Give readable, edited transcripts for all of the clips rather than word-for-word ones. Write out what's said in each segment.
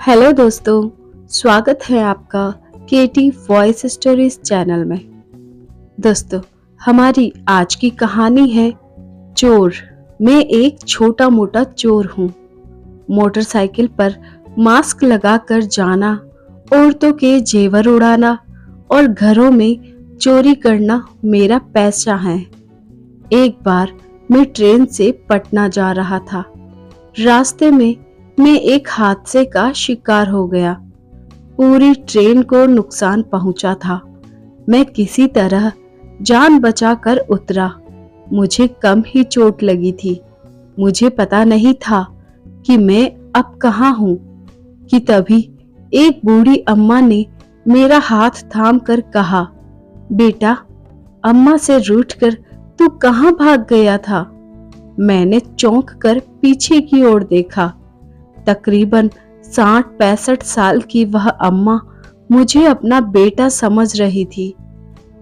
Hello दोस्तों, स्वागत है आपका केटी वॉइस स्टोरीज चैनल में। दोस्तों, हमारी आज की कहानी है चोर। मैं एक छोटा मोटा चोर हूँ। मोटरसाइकिल पर मास्क लगाकर जाना, औरतों के जेवर उड़ाना और घरों में चोरी करना मेरा पेशा है। एक बार मैं ट्रेन से पटना जा रहा था। रास्ते में मैं एक हादसे का शिकार हो गया। पूरी ट्रेन को नुकसान पहुंचा था। मैं किसी तरह जान बचाकर उतरा। मुझे कम ही चोट लगी थी। मुझे पता नहीं था कि मैं अब कहाँ हूँ कि तभी एक बूढ़ी अम्मा ने मेरा हाथ थाम कर कहा, बेटा, अम्मा से रूठकर तू कहाँ भाग गया था? मैंने चौंक कर पीछे की ओर देखा। तकरीबन 60-65 साल की वह अम्मा मुझे अपना बेटा समझ रही थी।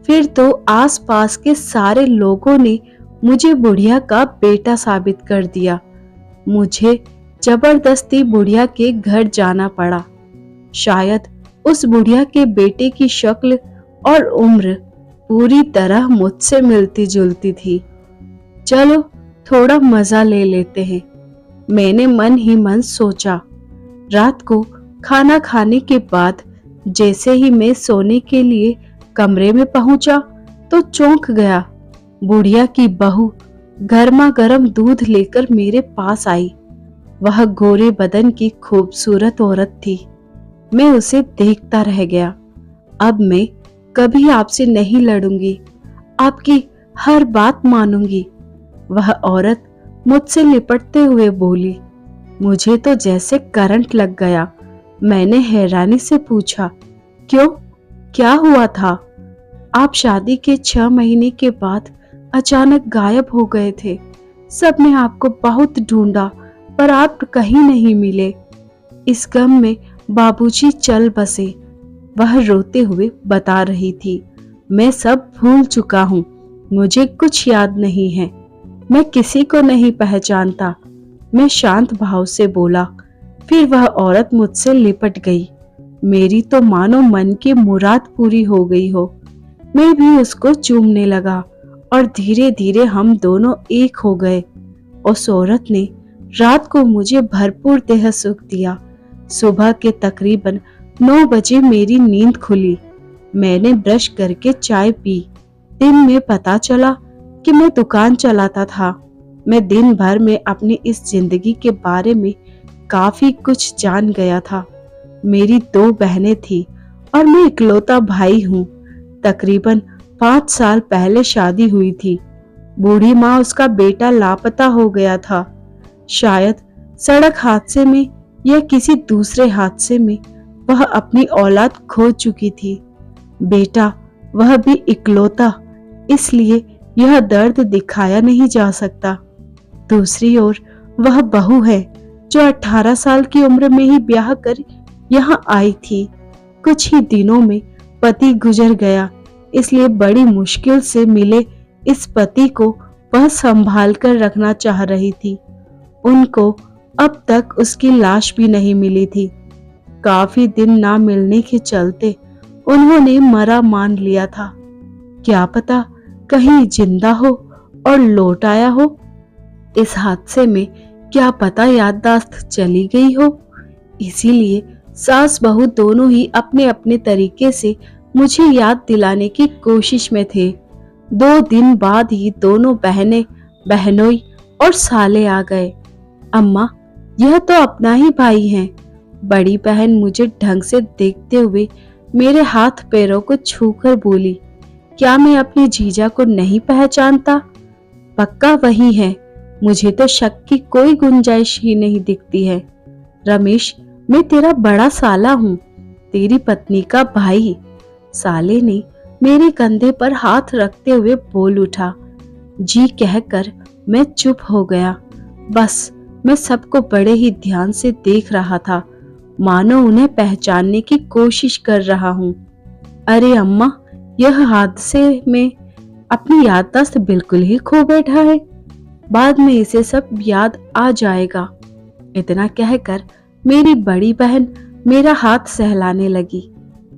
फिर तो आसपास के सारे लोगों ने मुझे बुढ़िया का बेटा साबित कर दिया। मुझे जबरदस्ती बुढ़िया के घर जाना पड़ा। शायद उस बुढ़िया के बेटे की शक्ल और उम्र पूरी तरह मुझसे मिलती जुलती थी। चलो थोड़ा मजा ले लेते हैं, मैंने मन ही मन सोचा। रात को खाना खाने के बाद जैसे ही मैं सोने के लिए कमरे में पहुंचा तो चौंक गया। बुढ़िया की बहू गर्मा गर्म दूध लेकर मेरे पास आई। वह गोरे बदन की खूबसूरत औरत थी। मैं उसे देखता रह गया। अब मैं कभी आपसे नहीं लड़ूंगी, आपकी हर बात मानूंगी, वह औरत मुझसे लिपटते हुए बोली। मुझे तो जैसे करंट लग गया। मैंने हैरानी से पूछा, क्यों, क्या हुआ था? आप शादी के 6 महीने के बाद अचानक गायब हो गए थे। सबने आपको बहुत ढूंढा पर आप कहीं नहीं मिले। इस गम में बाबूजी चल बसे, वह रोते हुए बता रही थी। मैं सब भूल चुका हूँ, मुझे कुछ याद नहीं है, मैं किसी को नहीं पहचानता, मैं शांत भाव से बोला। फिर वह औरत मुझसे लिपट गई। मेरी तो मानो मन की मुराद पूरी हो गई हो। मैं भी उसको चूमने लगा और धीरे धीरे हम दोनों एक हो गए। उस औरत ने रात को मुझे भरपूर देह सुख दिया। सुबह के तकरीबन 9 बजे मेरी नींद खुली। मैंने ब्रश करके चाय पी। दिन में पता चला कि मैं दुकान चलाता था। मैं दिन भर में अपनी इस जिंदगी के बारे में काफी कुछ जान गया था। मेरी 2 बहनें थी और मैं इकलौता भाई हूँ। तकरीबन 5 साल पहले शादी हुई थी। बूढ़ी माँ उसका बेटा लापता हो गया था। शायद सड़क हादसे में या किसी दूसरे हादसे में वह अपनी औलाद खो चुकी थी। बेटा, वह भी इकलौता, इसलिए यह दर्द दिखाया नहीं जा सकता। दूसरी ओर वह बहू है जो 18 साल की उम्र में ही ब्याह कर यहाँ आई थी। कुछ ही दिनों में पति गुजर गया, इसलिए बड़ी मुश्किल से मिले इस पति को वह संभाल कर रखना चाह रही थी। उनको अब तक उसकी लाश भी नहीं मिली थी। काफी दिन ना मिलने के चलते उन्होंने मरा मान लिया था। क्या पता कहीं जिंदा हो और लौट आया हो। इस हादसे में क्या पता याददाश्त चली गई हो। इसीलिए सास बहू दोनों ही अपने अपने तरीके से मुझे याद दिलाने की कोशिश में थे। 2 दिन बाद ही दोनों बहनें, बहनोई और साले आ गए। अम्मा, यह तो अपना ही भाई है। बड़ी बहन मुझे ढंग से देखते हुए मेरे हाथ पैरों को छूकर बोली, क्या मैं अपने जीजा को नहीं पहचानता? पक्का वही है, मुझे तो शक की कोई गुंजाइश ही नहीं दिखती है। रमेश, मैं तेरा बड़ा साला हूँ, तेरी पत्नी का भाई। साले ने मेरे कंधे पर हाथ रखते हुए बोल उठा। जी कहकर मैं चुप हो गया। बस मैं सबको बड़े ही ध्यान से देख रहा था, मानो उन्हें पहचानने की कोशिश कर रहा हूँ। अरे अम्मा, यह हादसे में अपनी याददाश्त बिल्कुल ही खो बैठा है, बाद में इसे सब याद आ जाएगा। इतना कहकर मेरी बड़ी बहन मेरा हाथ सहलाने लगी।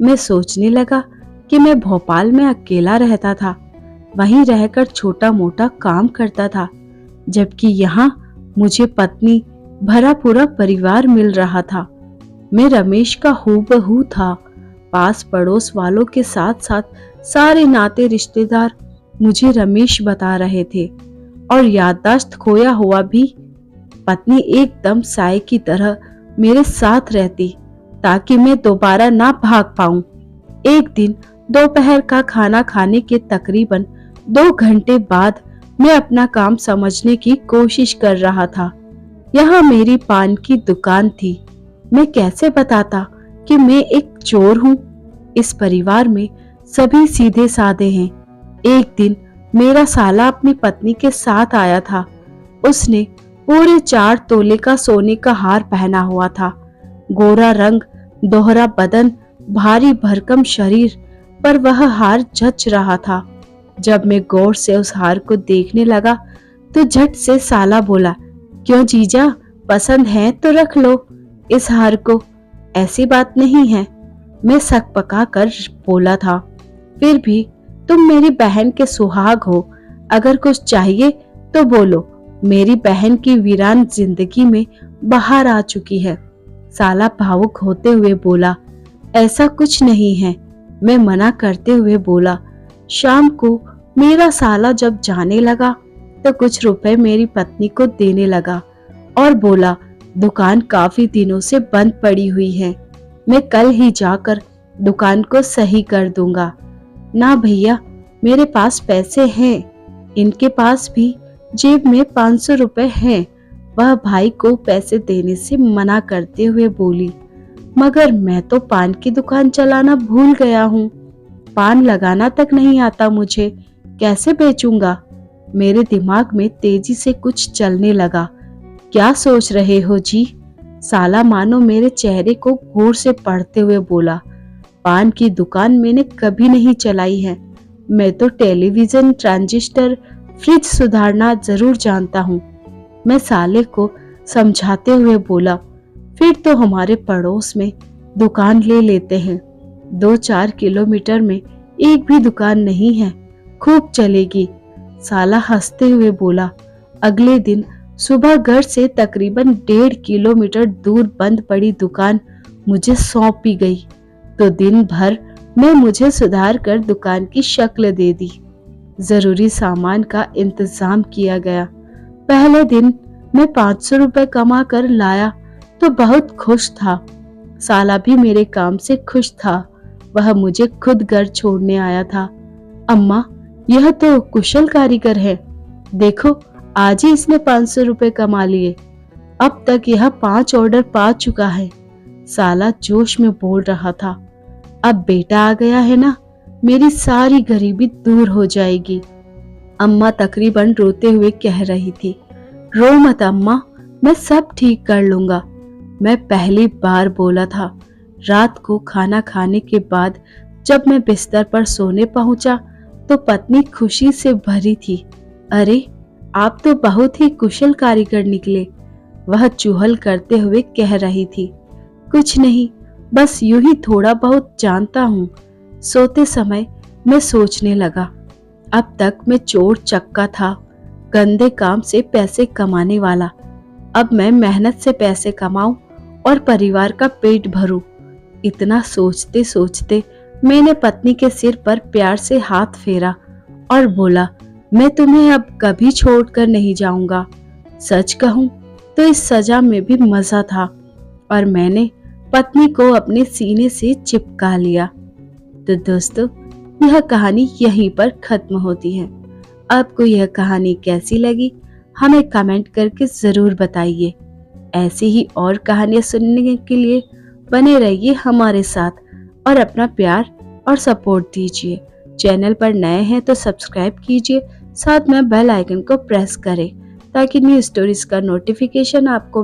मैं सोचने लगा कि मैं भोपाल में अकेला रहता था, वहीं रहकर छोटा मोटा काम करता था, जबकि यहाँ मुझे पत्नी भरा पूरा परिवार मिल रहा था। मैं रमेश का हूबहू था। पास पड़ोस वालों के साथ साथ सारे नाते रिश्तेदार मुझे रमेश बता रहे थे, और याददाश्त खोया हुआ भी पत्नी एकदम साए की तरह मेरे साथ रहती, ताकि मैं दोबारा ना भाग पाऊं। एक दिन दोपहर का खाना खाने के तकरीबन 2 घंटे बाद मैं अपना काम समझने की कोशिश कर रहा था। यहाँ मेरी पान की दुकान थी। मैं कैसे बताता कि मैं एक चोर हूँ? इस परिवार में सभी सीधे साधे हैं। एक दिन मेरा साला अपनी पत्नी के साथ आया था। उसने पूरे 4 तोले का सोने का हार पहना हुआ था। गोरा रंग, दोहरा बदन, भारी भरकम शरीर पर वह हार जच रहा था। जब मैं गौर से उस हार को देखने लगा तो झट से साला बोला, क्यों जीजा, पसंद है तो रख लो इस हार को। ऐसी बात नहीं है, मैं सकपका कर बोला था। फिर भी तुम मेरी बहन के सुहाग हो, अगर कुछ चाहिए तो बोलो। मेरी बहन की वीरान जिंदगी में बाहर आ चुकी है। साला भावुक होते हुए बोला, ऐसा कुछ नहीं है। मैं मना करते हुए बोला। शाम को मेरा साला जब जाने लगा तो कुछ रुपए मेरी पत्नी को देने लगा और बोला, दुकान काफी दिनों से बंद पड़ी हुई है, मैं कल ही जाकर दुकान को सही कर दूंगा। ना भैया, मेरे पास पैसे हैं। इनके पास भी जेब में 500 रुपए हैं। वह भाई को पैसे देने से मना करते हुए बोली, मगर मैं तो पान की दुकान चलाना भूल गया हूँ। पान लगाना तक नहीं आता मुझे, कैसे बेचूंगा? मेरे दिमाग में तेजी से कुछ चलने लगा। क्या सोच रहे हो जी? साला मानो मेरे चेहरे को गौर से पढ़ते हुए बोला, पान की दुकान मैंने कभी नहीं चलाई है। मैं तो टेलीविजन, ट्रांजिस्टर, फ्रिज सुधारना जरूर जानता हूँ। मैं साले को समझाते हुए बोला, फिर तो हमारे पड़ोस में दुकान ले लेते हैं। 2-4 किलोमीटर में एक भी दुकान नहीं है, खूब चलेगी। साला हंसते हुए बोला। अगले दिन सुबह घर से तकरीबन 1.5 किलोमीटर दूर बंद पड़ी दुकान मुझे सौंपी गई, तो दिन भर में मुझे सुधार कर दुकान की शक्ल दे दी। जरूरी सामान का इंतजाम किया गया। पहले दिन मैं 500 रुपए कमा कर लाया तो बहुत खुश था। साला भी मेरे काम से खुश था। वह मुझे खुद घर छोड़ने आया था। अम्मा, यह तो कुशल कारीगर है, देखो आज ही इसने 500 रुपए कमा लिए। अब तक यह 5 ऑर्डर पा चुका है। साला जोश में बोल रहा था। अब बेटा आ गया है ना, मेरी सारी गरीबी दूर हो जाएगी। अम्मा तकरीबन रोते हुए कह रही थी, रो मत अम्मा, मैं सब ठीक कर लूंगा। मैं पहली बार बोला था। रात को खाना खाने के बाद जब मैं बिस्तर पर सोने पहुंचा तो पत्नी खुशी से भरी थी। अरे, आप तो बहुत ही कुशल कारीगर निकले, वह चुहल करते हुए कह रही थी। कुछ नहीं, बस यूं ही थोड़ा बहुत जानता हूँ। सोते समय मैं सोचने लगा, अब तक मैं चोर चक्का था, गंदे काम से पैसे कमाने वाला। अब मैं मेहनत से पैसे कमाऊं और परिवार का पेट भरूं। इतना सोचते सोचते मैंने पत्नी के सिर पर प्यार से हाथ फेरा और बोला, मैं तुम्हें अब कभी छोड़कर नहीं जाऊंगा। सच कहूं तो इस सजा में भी मजा था और मैंने पत्नी को अपने सीने से चिपका लिया। तो दोस्तों, यह कहानी यहीं पर खत्म होती है। आपको यह कहानी कैसी लगी हमें कमेंट करके जरूर बताइए। ऐसी ही और कहानियां सुनने के लिए बने रहिए हमारे साथ और अपना प्यार और सपोर्ट दीजिए। चैनल पर नए हैं तो सब्सक्राइब कीजिए, साथ में बेल आइकन को प्रेस करें ताकि न्यू स्टोरीज का नोटिफिकेशन आपको